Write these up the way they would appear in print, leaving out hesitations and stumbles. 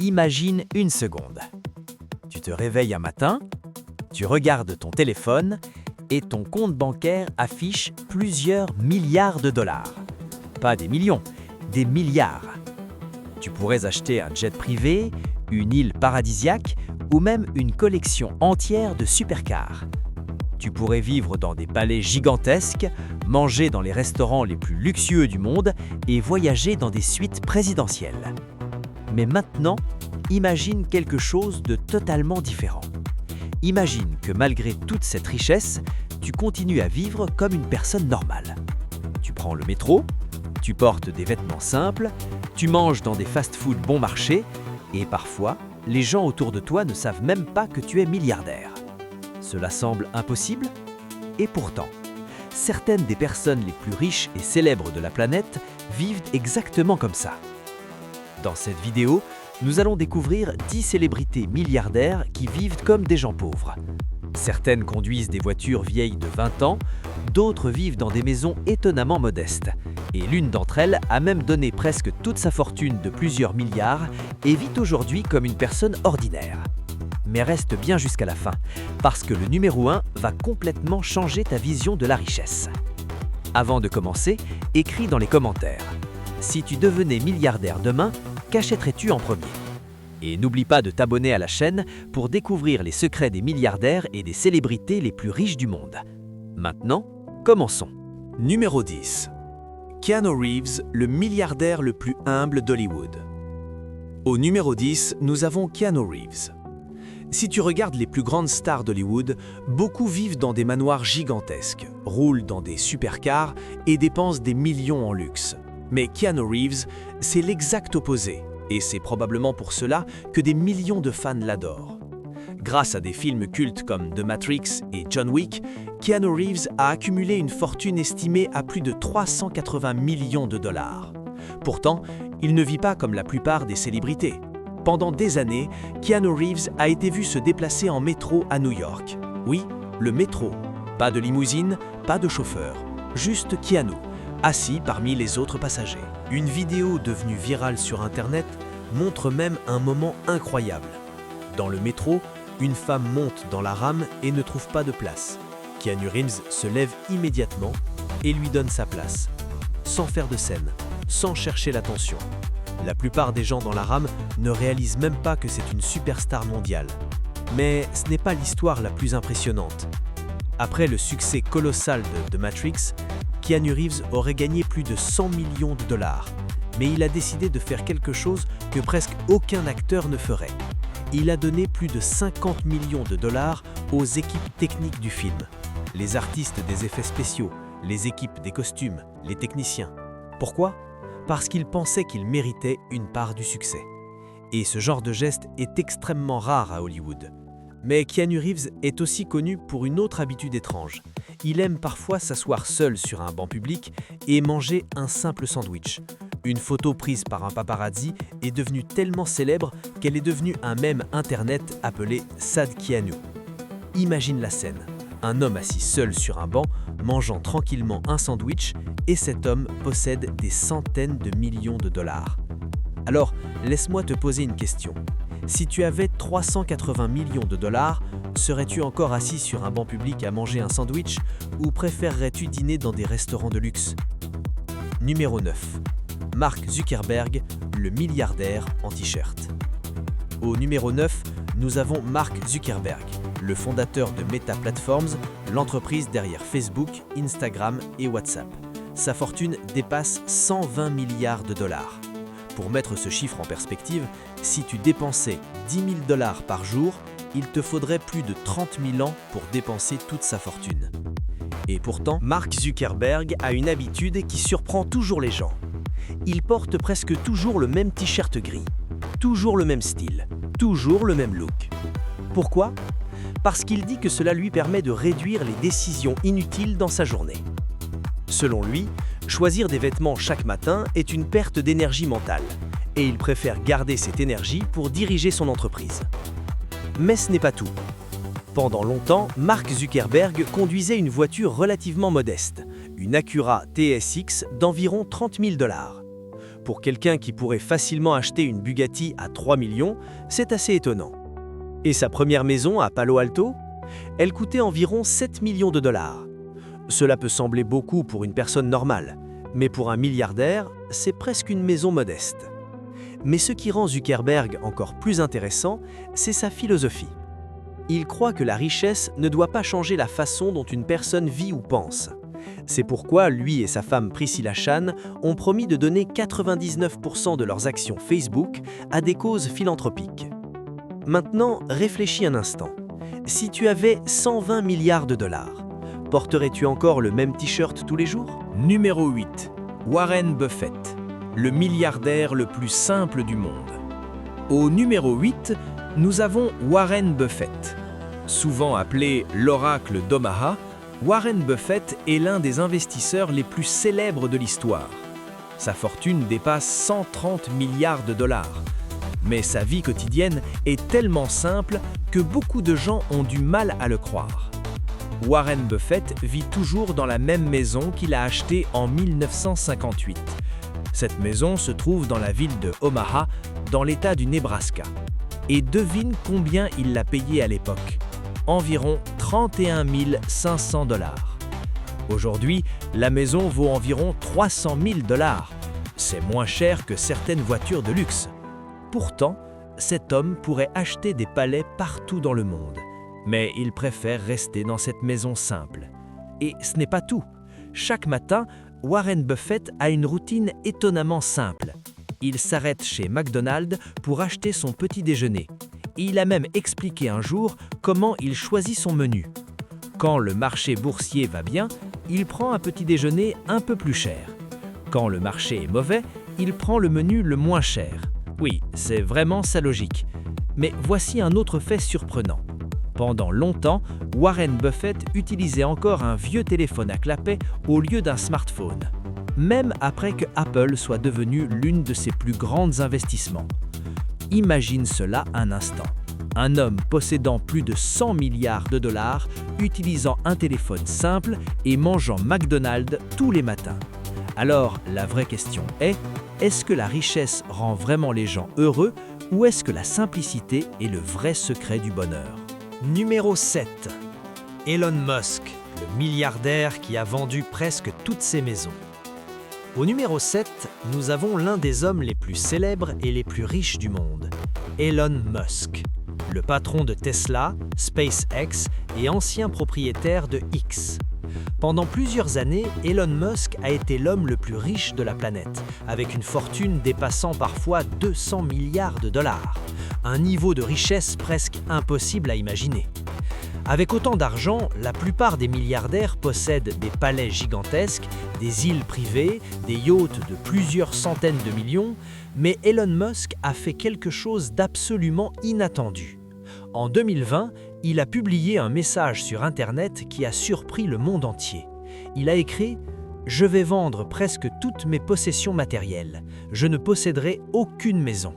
Imagine une seconde. Tu te réveilles un matin, tu regardes ton téléphone et ton compte bancaire affiche plusieurs milliards de dollars. Pas des millions, des milliards. Tu pourrais acheter un jet privé, une île paradisiaque ou même une collection entière de supercars. Tu pourrais vivre dans des palais gigantesques, manger dans les restaurants les plus luxueux du monde et voyager dans des suites présidentielles. Mais maintenant, imagine quelque chose de totalement différent. Imagine que malgré toute cette richesse, tu continues à vivre comme une personne normale. Tu prends le métro, tu portes des vêtements simples, tu manges dans des fast-foods bon marché et parfois, les gens autour de toi ne savent même pas que tu es milliardaire. Cela semble impossible? Et pourtant, certaines des personnes les plus riches et célèbres de la planète vivent exactement comme ça. Dans cette vidéo, nous allons découvrir 10 célébrités milliardaires qui vivent comme des gens pauvres. Certaines conduisent des voitures vieilles de 20 ans, d'autres vivent dans des maisons étonnamment modestes. Et l'une d'entre elles a même donné presque toute sa fortune de plusieurs milliards et vit aujourd'hui comme une personne ordinaire. Mais reste bien jusqu'à la fin, parce que le numéro 1 va complètement changer ta vision de la richesse. Avant de commencer, écris dans les commentaires. Si tu devenais milliardaire demain, qu'achèterais-tu en premier? Et n'oublie pas de t'abonner à la chaîne pour découvrir les secrets des milliardaires et des célébrités les plus riches du monde. Maintenant, commençons. Numéro 10. Keanu Reeves, le milliardaire le plus humble d'Hollywood. Au numéro 10, nous avons Keanu Reeves. Si tu regardes les plus grandes stars d'Hollywood, beaucoup vivent dans des manoirs gigantesques, roulent dans des supercars et dépensent des millions en luxe. Mais Keanu Reeves, c'est l'exact opposé, et c'est probablement pour cela que des millions de fans l'adorent. Grâce à des films cultes comme The Matrix et John Wick, Keanu Reeves a accumulé une fortune estimée à plus de 380 millions de dollars. Pourtant, il ne vit pas comme la plupart des célébrités. Pendant des années, Keanu Reeves a été vu se déplacer en métro à New York. Oui, le métro. Pas de limousine, pas de chauffeur. Juste Keanu, assis parmi les autres passagers. Une vidéo devenue virale sur Internet montre même un moment incroyable. Dans le métro, une femme monte dans la rame et ne trouve pas de place. Keanu Reeves se lève immédiatement et lui donne sa place, sans faire de scène, sans chercher l'attention. La plupart des gens dans la rame ne réalisent même pas que c'est une superstar mondiale. Mais ce n'est pas l'histoire la plus impressionnante. Après le succès colossal de The Matrix, Keanu Reeves aurait gagné plus de 100 millions de dollars. Mais il a décidé de faire quelque chose que presque aucun acteur ne ferait. Il a donné plus de 50 millions de dollars aux équipes techniques du film. Les artistes des effets spéciaux, les équipes des costumes, les techniciens. Pourquoi ? Parce qu'il pensait qu'il méritait une part du succès. Et ce genre de geste est extrêmement rare à Hollywood. Mais Keanu Reeves est aussi connu pour une autre habitude étrange. Il aime parfois s'asseoir seul sur un banc public et manger un simple sandwich. Une photo prise par un paparazzi est devenue tellement célèbre qu'elle est devenue un mème internet appelé Sad Keanu. Imagine la scène. Un homme assis seul sur un banc, mangeant tranquillement un sandwich, et cet homme possède des centaines de millions de dollars. Alors, laisse-moi te poser une question. Si tu avais 380 millions de dollars, serais-tu encore assis sur un banc public à manger un sandwich ou préférerais-tu dîner dans des restaurants de luxe? Numéro 9. Mark Zuckerberg, le milliardaire en t-shirt. Au numéro 9, nous avons Mark Zuckerberg, le fondateur de Meta Platforms, l'entreprise derrière Facebook, Instagram et WhatsApp. Sa fortune dépasse 120 milliards de dollars. Pour mettre ce chiffre en perspective, si tu dépensais 10 000 dollars par jour, il te faudrait plus de 30 000 ans pour dépenser toute sa fortune. Et pourtant, Mark Zuckerberg a une habitude qui surprend toujours les gens. Il porte presque toujours le même t-shirt gris, toujours le même style, toujours le même look. Pourquoi ? Parce qu'il dit que cela lui permet de réduire les décisions inutiles dans sa journée. Selon lui, choisir des vêtements chaque matin est une perte d'énergie mentale, et il préfère garder cette énergie pour diriger son entreprise. Mais ce n'est pas tout. Pendant longtemps, Mark Zuckerberg conduisait une voiture relativement modeste, une Acura TSX d'environ 30 000 dollars. Pour quelqu'un qui pourrait facilement acheter une Bugatti à 3 millions, c'est assez étonnant. Et sa première maison à Palo Alto? Elle coûtait environ 7 millions de dollars. Cela peut sembler beaucoup pour une personne normale, mais pour un milliardaire, c'est presque une maison modeste. Mais ce qui rend Zuckerberg encore plus intéressant, c'est sa philosophie. Il croit que la richesse ne doit pas changer la façon dont une personne vit ou pense. C'est pourquoi lui et sa femme Priscilla Chan ont promis de donner 99% de leurs actions Facebook à des causes philanthropiques. Maintenant, réfléchis un instant. Si tu avais 120 milliards de dollars, porterais-tu encore le même t-shirt tous les jours? Numéro 8. Warren Buffett, le milliardaire le plus simple du monde. Au numéro 8, nous avons Warren Buffett. Souvent appelé l'oracle d'Omaha, Warren Buffett est l'un des investisseurs les plus célèbres de l'histoire. Sa fortune dépasse 130 milliards de dollars. Mais sa vie quotidienne est tellement simple que beaucoup de gens ont du mal à le croire. Warren Buffett vit toujours dans la même maison qu'il a achetée en 1958. Cette maison se trouve dans la ville de Omaha, dans l'État du Nebraska. Et devine combien il l'a payée à l'époque. Environ 31 500 dollars. Aujourd'hui, la maison vaut environ 300 000 dollars. C'est moins cher que certaines voitures de luxe. Pourtant, cet homme pourrait acheter des palais partout dans le monde. Mais il préfère rester dans cette maison simple. Et ce n'est pas tout. Chaque matin, Warren Buffett a une routine étonnamment simple. Il s'arrête chez McDonald's pour acheter son petit déjeuner. Il a même expliqué un jour comment il choisit son menu. Quand le marché boursier va bien, il prend un petit déjeuner un peu plus cher. Quand le marché est mauvais, il prend le menu le moins cher. Oui, c'est vraiment sa logique. Mais voici un autre fait surprenant. Pendant longtemps, Warren Buffett utilisait encore un vieux téléphone à clapet au lieu d'un smartphone, même après que Apple soit devenu l'une de ses plus grands investissements. Imagine cela un instant. Un homme possédant plus de 100 milliards de dollars, utilisant un téléphone simple et mangeant McDonald's tous les matins. Alors, la vraie question est-ce que la richesse rend vraiment les gens heureux ou est-ce que la simplicité est le vrai secret du bonheur? Numéro 7. Elon Musk, le milliardaire qui a vendu presque toutes ses maisons. Au numéro 7, nous avons l'un des hommes les plus célèbres et les plus riches du monde, Elon Musk, le patron de Tesla, SpaceX et ancien propriétaire de X. Pendant plusieurs années, Elon Musk a été l'homme le plus riche de la planète, avec une fortune dépassant parfois 200 milliards de dollars, un niveau de richesse presque impossible à imaginer. Avec autant d'argent, la plupart des milliardaires possèdent des palais gigantesques, des îles privées, des yachts de plusieurs centaines de millions, mais Elon Musk a fait quelque chose d'absolument inattendu. En 2020, il a publié un message sur Internet qui a surpris le monde entier. Il a écrit « Je vais vendre presque toutes mes possessions matérielles. Je ne posséderai aucune maison. »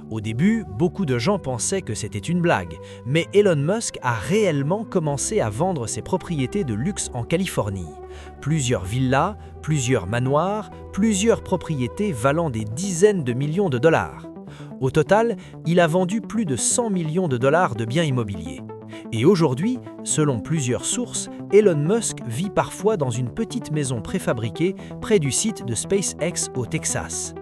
Au début, beaucoup de gens pensaient que c'était une blague, mais Elon Musk a réellement commencé à vendre ses propriétés de luxe en Californie. Plusieurs villas, plusieurs manoirs, plusieurs propriétés valant des dizaines de millions de dollars. Au total, il a vendu plus de 100 millions de dollars de biens immobiliers. Et aujourd'hui, selon plusieurs sources, Elon Musk vit parfois dans une petite maison préfabriquée près du site de SpaceX au Texas.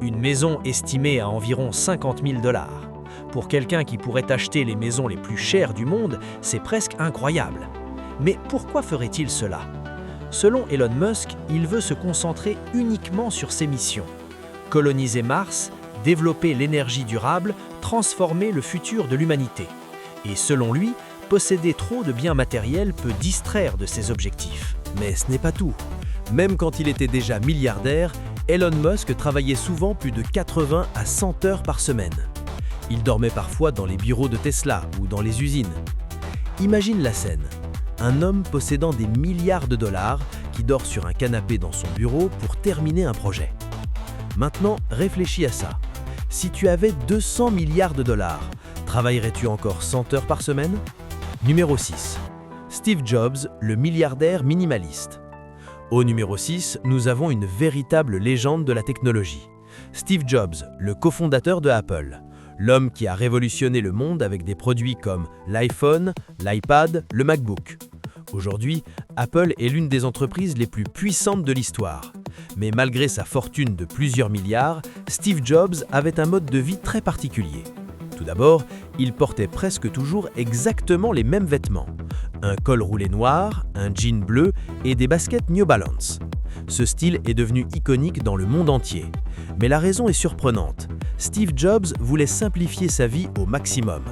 Une maison estimée à environ 50 000 dollars. Pour quelqu'un qui pourrait acheter les maisons les plus chères du monde, c'est presque incroyable. Mais pourquoi ferait-il cela? Selon Elon Musk, il veut se concentrer uniquement sur ses missions. Coloniser Mars, développer l'énergie durable, transformer le futur de l'humanité. Et selon lui, posséder trop de biens matériels peut distraire de ses objectifs. Mais ce n'est pas tout. Même quand il était déjà milliardaire, Elon Musk travaillait souvent plus de 80 à 100 heures par semaine. Il dormait parfois dans les bureaux de Tesla ou dans les usines. Imagine la scène. Un homme possédant des milliards de dollars qui dort sur un canapé dans son bureau pour terminer un projet. Maintenant, réfléchis à ça. Si tu avais 200 milliards de dollars, travaillerais-tu encore 100 heures par semaine? Numéro 6. Steve Jobs, le milliardaire minimaliste. Au numéro 6, nous avons une véritable légende de la technologie. Steve Jobs, le cofondateur de Apple. L'homme qui a révolutionné le monde avec des produits comme l'iPhone, l'iPad, le MacBook. Aujourd'hui, Apple est l'une des entreprises les plus puissantes de l'histoire. Mais malgré sa fortune de plusieurs milliards, Steve Jobs avait un mode de vie très particulier. Tout d'abord, il portait presque toujours exactement les mêmes vêtements. Un col roulé noir, un jean bleu et des baskets New Balance. Ce style est devenu iconique dans le monde entier. Mais la raison est surprenante. Steve Jobs voulait simplifier sa vie au maximum.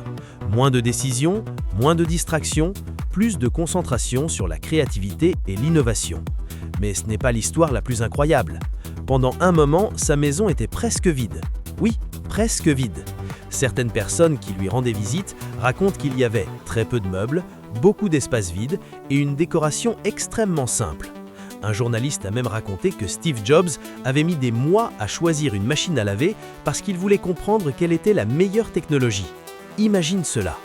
Moins de décisions, moins de distractions, plus de concentration sur la créativité et l'innovation. Mais ce n'est pas l'histoire la plus incroyable. Pendant un moment, sa maison était presque vide. Oui, presque vide. Certaines personnes qui lui rendaient visite racontent qu'il y avait très peu de meubles, beaucoup d'espaces vides et une décoration extrêmement simple. Un journaliste a même raconté que Steve Jobs avait mis des mois à choisir une machine à laver parce qu'il voulait comprendre quelle était la meilleure technologie. Imagine cela.